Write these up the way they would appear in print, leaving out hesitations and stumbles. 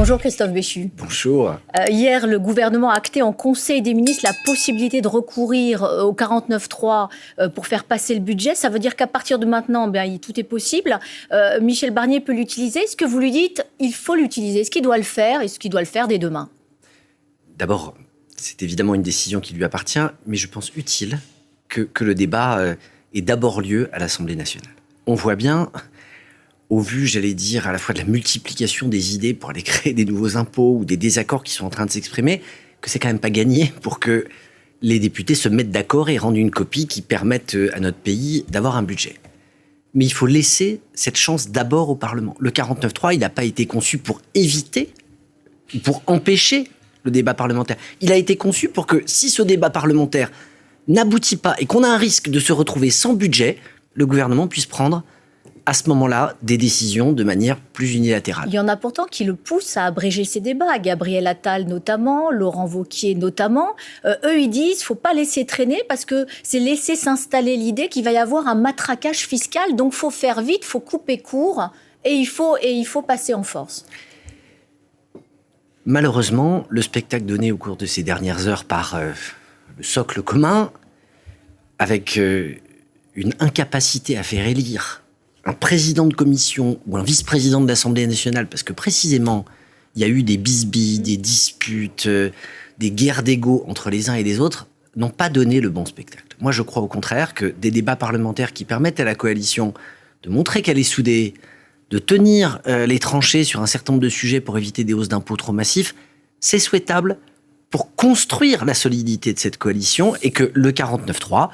Bonjour Christophe Béchu. Bonjour. Hier, le gouvernement a acté en Conseil des ministres la possibilité de recourir au 49.3 pour faire passer le budget. Ça veut dire qu'à partir de maintenant, tout est possible. Michel Barnier peut l'utiliser. Est-ce que vous lui dites il faut l'utiliser? Est-ce qu'il doit le faire? Est-ce qu'il doit le faire dès demain? D'abord, c'est évidemment une décision qui lui appartient, mais je pense utile que le débat ait d'abord lieu à l'Assemblée nationale. On voit bien, au vu, j'allais dire, à la fois de la multiplication des idées pour aller créer des nouveaux impôts ou des désaccords qui sont en train de s'exprimer, que c'est quand même pas gagné pour que les députés se mettent d'accord et rendent une copie qui permette à notre pays d'avoir un budget. Mais il faut laisser cette chance d'abord au Parlement. Le 49.3, il n'a pas été conçu pour éviter, pour empêcher le débat parlementaire. Il a été conçu pour que si ce débat parlementaire n'aboutit pas et qu'on a un risque de se retrouver sans budget, le gouvernement puisse prendre à ce moment-là des décisions de manière plus unilatérale. Il y en a pourtant qui le poussent à abréger ces débats. Gabriel Attal notamment, Laurent Wauquiez notamment. Eux, ils disent qu'il ne faut pas laisser traîner parce que c'est laisser s'installer l'idée qu'il va y avoir un matraquage fiscal. Donc il faut faire vite, il faut couper court et il faut passer en force. Malheureusement, le spectacle donné au cours de ces dernières heures par le socle commun, avec une incapacité à faire élire un président de commission ou un vice-président de l'Assemblée nationale, parce que précisément, il y a eu des bisbilles, des disputes, des guerres d'ego entre les uns et les autres, n'ont pas donné le bon spectacle. Moi, je crois au contraire que des débats parlementaires qui permettent à la coalition de montrer qu'elle est soudée, de tenir les tranchées sur un certain nombre de sujets pour éviter des hausses d'impôts trop massifs, c'est souhaitable pour construire la solidité de cette coalition et que le 49.3,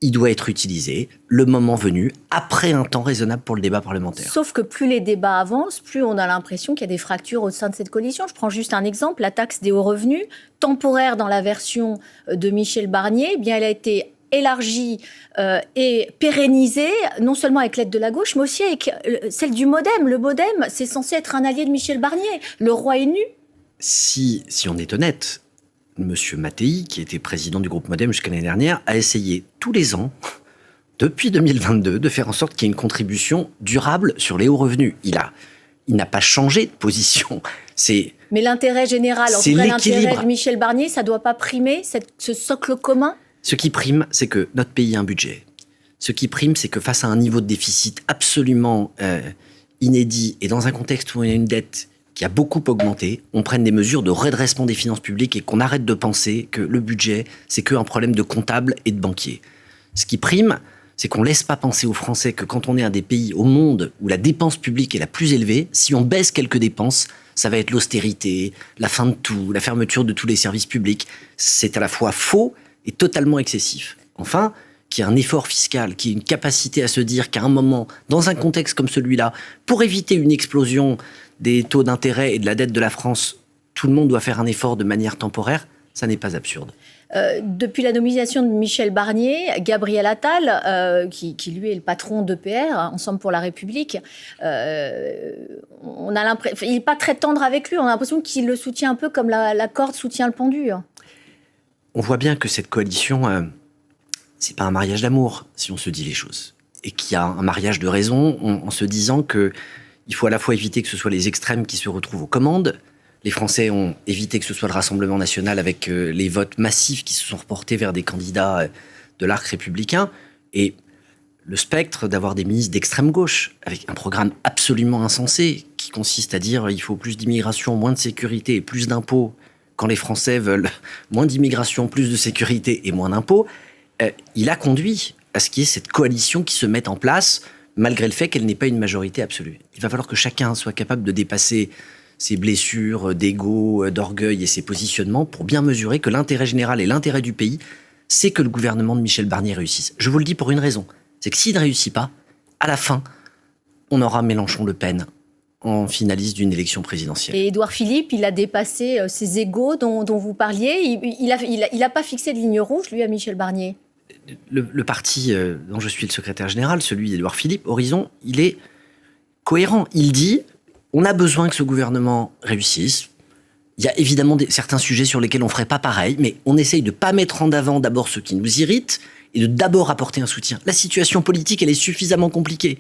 il doit être utilisé, le moment venu, après un temps raisonnable pour le débat parlementaire. Sauf que plus les débats avancent, plus on a l'impression qu'il y a des fractures au sein de cette coalition. Je prends juste un exemple, la taxe des hauts revenus, temporaire dans la version de Michel Barnier, elle a été élargie et pérennisée, non seulement avec l'aide de la gauche, mais aussi avec celle du MoDem. Le MoDem, c'est censé être un allié de Michel Barnier. Le roi est nu. Si on est honnête, Monsieur Mattei, qui était président du groupe MoDem jusqu'à l'année dernière, a essayé tous les ans, depuis 2022, de faire en sorte qu'il y ait une contribution durable sur les hauts revenus. Il n'a pas changé de position. Mais l'intérêt général, en tout cas l'intérêt de Michel Barnier, ça ne doit pas primer ce socle commun? Ce qui prime, c'est que notre pays a un budget. Ce qui prime, c'est que face à un niveau de déficit absolument inédit et dans un contexte où on a une dette qui a beaucoup augmenté, on prenne des mesures de redressement des finances publiques et qu'on arrête de penser que le budget, c'est qu'un problème de comptable et de banquier. Ce qui prime, c'est qu'on ne laisse pas penser aux Français que quand on est un des pays au monde où la dépense publique est la plus élevée, si on baisse quelques dépenses, ça va être l'austérité, la fin de tout, la fermeture de tous les services publics. C'est à la fois faux et totalement excessif. Enfin, qu'il y ait un effort fiscal, qu'il y ait une capacité à se dire qu'à un moment, dans un contexte comme celui-là, pour éviter une explosion des taux d'intérêt et de la dette de la France, tout le monde doit faire un effort de manière temporaire, ça n'est pas absurde. Depuis la nomination de Michel Barnier, Gabriel Attal, qui lui est le patron d'EPR, Ensemble pour la République, on a l'impression, il n'est pas très tendre avec lui, on a l'impression qu'il le soutient un peu comme la corde soutient le pendu. On voit bien que cette coalition, c'est pas un mariage d'amour, si on se dit les choses. Et qu'il y a un mariage de raison en se disant que il faut à la fois éviter que ce soit les extrêmes qui se retrouvent aux commandes. Les Français ont évité que ce soit le Rassemblement national avec les votes massifs qui se sont reportés vers des candidats de l'arc républicain. Et le spectre d'avoir des ministres d'extrême gauche avec un programme absolument insensé qui consiste à dire il faut plus d'immigration, moins de sécurité et plus d'impôts quand les Français veulent moins d'immigration, plus de sécurité et moins d'impôts. Il a conduit à ce qu'il y ait cette coalition qui se mette en place malgré le fait qu'elle n'ait pas une majorité absolue. Il va falloir que chacun soit capable de dépasser ses blessures d'ego, d'orgueil et ses positionnements pour bien mesurer que l'intérêt général et l'intérêt du pays, c'est que le gouvernement de Michel Barnier réussisse. Je vous le dis pour une raison, c'est que s'il ne réussit pas, à la fin, on aura Mélenchon-Le Pen en finaliste d'une élection présidentielle. Et Édouard Philippe, il a dépassé ses égos dont vous parliez. Il n'a pas fixé de ligne rouge, lui, à Michel Barnier. Le parti dont je suis le secrétaire général, celui d'Édouard Philippe, Horizon, il est cohérent. Il dit, on a besoin que ce gouvernement réussisse. Il y a évidemment certains sujets sur lesquels on ne ferait pas pareil, mais on essaye de ne pas mettre en avant d'abord ce qui nous irrite et de d'abord apporter un soutien. La situation politique, elle est suffisamment compliquée.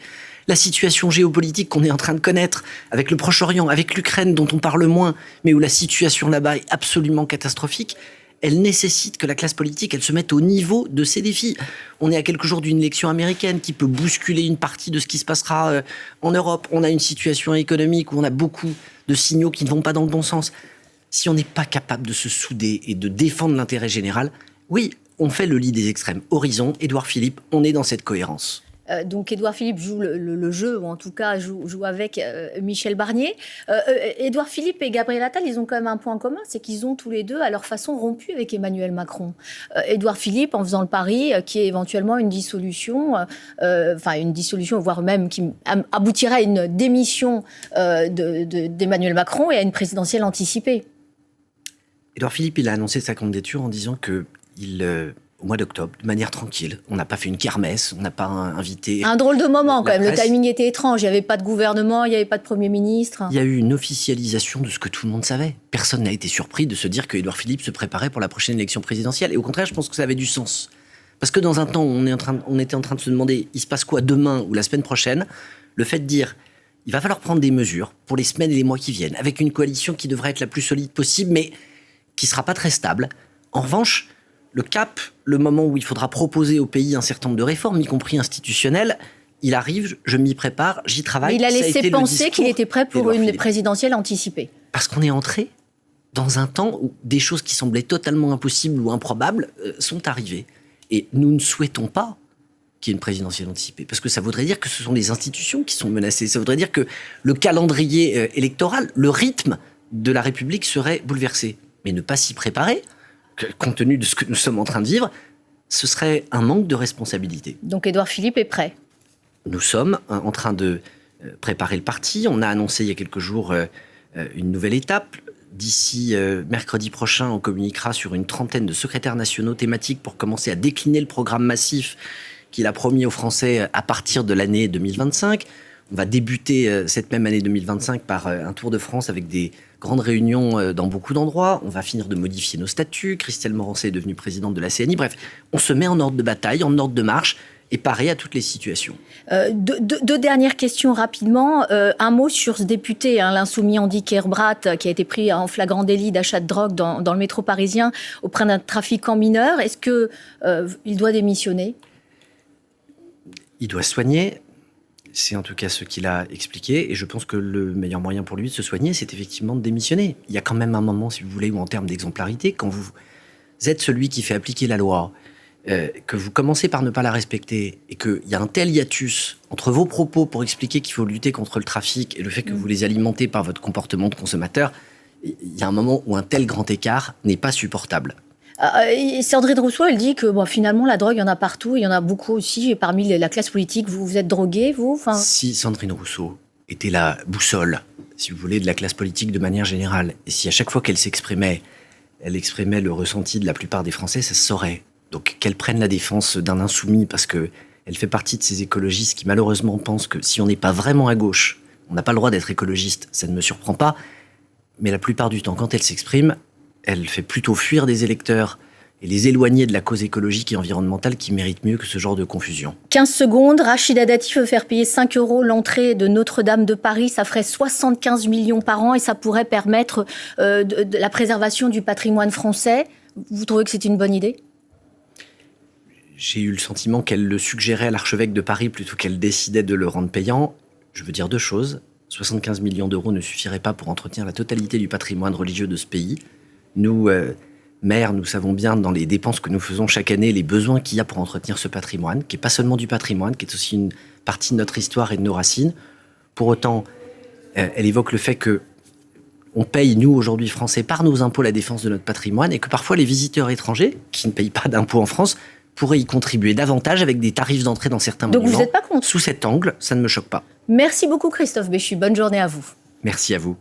La situation géopolitique qu'on est en train de connaître avec le Proche-Orient, avec l'Ukraine dont on parle moins, mais où la situation là-bas est absolument catastrophique, elle nécessite que la classe politique, elle se mette au niveau de ces défis. On est à quelques jours d'une élection américaine qui peut bousculer une partie de ce qui se passera en Europe. On a une situation économique où on a beaucoup de signaux qui ne vont pas dans le bon sens. Si on n'est pas capable de se souder et de défendre l'intérêt général, oui, on fait le lit des extrêmes. Horizon, Édouard Philippe, on est dans cette cohérence. Donc Édouard Philippe joue le jeu, ou en tout cas joue avec Michel Barnier. Édouard Philippe et Gabriel Attal, ils ont quand même un point commun, c'est qu'ils ont tous les deux, à leur façon, rompu avec Emmanuel Macron. Édouard Philippe, en faisant le pari qui est éventuellement une dissolution, voire même qui aboutirait à une démission d'Emmanuel Macron et à une présidentielle anticipée. Édouard Philippe, il a annoncé sa candidature en disant au mois d'octobre, de manière tranquille. On n'a pas fait une kermesse, on n'a pas invité... Un drôle de moment quand même, le timing était étrange, il n'y avait pas de gouvernement, il n'y avait pas de Premier ministre. Il y a eu une officialisation de ce que tout le monde savait. Personne n'a été surpris de se dire que Édouard Philippe se préparait pour la prochaine élection présidentielle. Et au contraire, je pense que ça avait du sens. Parce que dans un temps où on était en train de se demander, il se passe quoi demain ou la semaine prochaine, le fait de dire, il va falloir prendre des mesures pour les semaines et les mois qui viennent, avec une coalition qui devrait être la plus solide possible, mais qui ne sera pas très stable. En revanche, le cap, le moment où il faudra proposer au pays un certain nombre de réformes, y compris institutionnelles, il arrive, je m'y prépare, j'y travaille. Mais il a laissé penser qu'il était prêt pour une présidentielle anticipée. Parce qu'on est entré dans un temps où des choses qui semblaient totalement impossibles ou improbables sont arrivées. Et nous ne souhaitons pas qu'il y ait une présidentielle anticipée. Parce que ça voudrait dire que ce sont les institutions qui sont menacées. Ça voudrait dire que le calendrier électoral, le rythme de la République serait bouleversé. Mais ne pas s'y préparer, compte tenu de ce que nous sommes en train de vivre, ce serait un manque de responsabilité. Donc Édouard Philippe est prêt. Nous sommes en train de préparer le parti. On a annoncé il y a quelques jours une nouvelle étape. D'ici mercredi prochain, on communiquera sur une trentaine de secrétaires nationaux thématiques pour commencer à décliner le programme massif qu'il a promis aux Français à partir de l'année 2025. On va débuter cette même année 2025 par un tour de France avec des grandes réunions dans beaucoup d'endroits. On va finir de modifier nos statuts. Christelle Morancé est devenue présidente de la CNI. Bref, on se met en ordre de bataille, en ordre de marche et paré à toutes les situations. Deux dernières questions rapidement. Un mot sur ce député, l'insoumis Andy Kerbrat, qui a été pris en flagrant délit d'achat de drogue dans le métro parisien auprès d'un trafiquant mineur. Est-ce qu'il doit démissionner ? Il doit se soigner. C'est en tout cas ce qu'il a expliqué. Et je pense que le meilleur moyen pour lui de se soigner, c'est effectivement de démissionner. Il y a quand même un moment, si vous voulez, où en termes d'exemplarité, quand vous êtes celui qui fait appliquer la loi, que vous commencez par ne pas la respecter et qu'il y a un tel hiatus entre vos propos pour expliquer qu'il faut lutter contre le trafic et le fait que vous les alimentez par votre comportement de consommateur, il y a un moment où un tel grand écart n'est pas supportable. Sandrine Rousseau, elle dit que finalement, la drogue, il y en a partout, il y en a beaucoup aussi, et parmi la classe politique, vous êtes drogué, vous Si Sandrine Rousseau était la boussole, si vous voulez, de la classe politique de manière générale, et si à chaque fois qu'elle s'exprimait, elle exprimait le ressenti de la plupart des Français, ça se saurait. Donc qu'elle prenne la défense d'un insoumis, parce qu'elle fait partie de ces écologistes qui malheureusement pensent que si on n'est pas vraiment à gauche, on n'a pas le droit d'être écologiste, ça ne me surprend pas, mais la plupart du temps, quand elle s'exprime, elle fait plutôt fuir des électeurs et les éloigner de la cause écologique et environnementale qui méritent mieux que ce genre de confusion. 15 secondes, Rachida Dati veut faire payer 5 € l'entrée de Notre-Dame de Paris. Ça ferait 75 millions par an et ça pourrait permettre de la préservation du patrimoine français. Vous trouvez que c'est une bonne idée ? J'ai eu le sentiment qu'elle le suggérait à l'archevêque de Paris plutôt qu'elle décidait de le rendre payant. Je veux dire deux choses. 75 millions d'euros ne suffiraient pas pour entretenir la totalité du patrimoine religieux de ce pays. Nous, maires, nous savons bien dans les dépenses que nous faisons chaque année les besoins qu'il y a pour entretenir ce patrimoine, qui n'est pas seulement du patrimoine, qui est aussi une partie de notre histoire et de nos racines. Pour autant, elle évoque le fait que on paye, nous, aujourd'hui, Français, par nos impôts, la défense de notre patrimoine et que parfois les visiteurs étrangers, qui ne payent pas d'impôts en France, pourraient y contribuer davantage avec des tarifs d'entrée dans certains monuments. Donc vous n'êtes pas contre ? Sous cet angle, ça ne me choque pas. Merci beaucoup Christophe Béchu, bonne journée à vous. Merci à vous.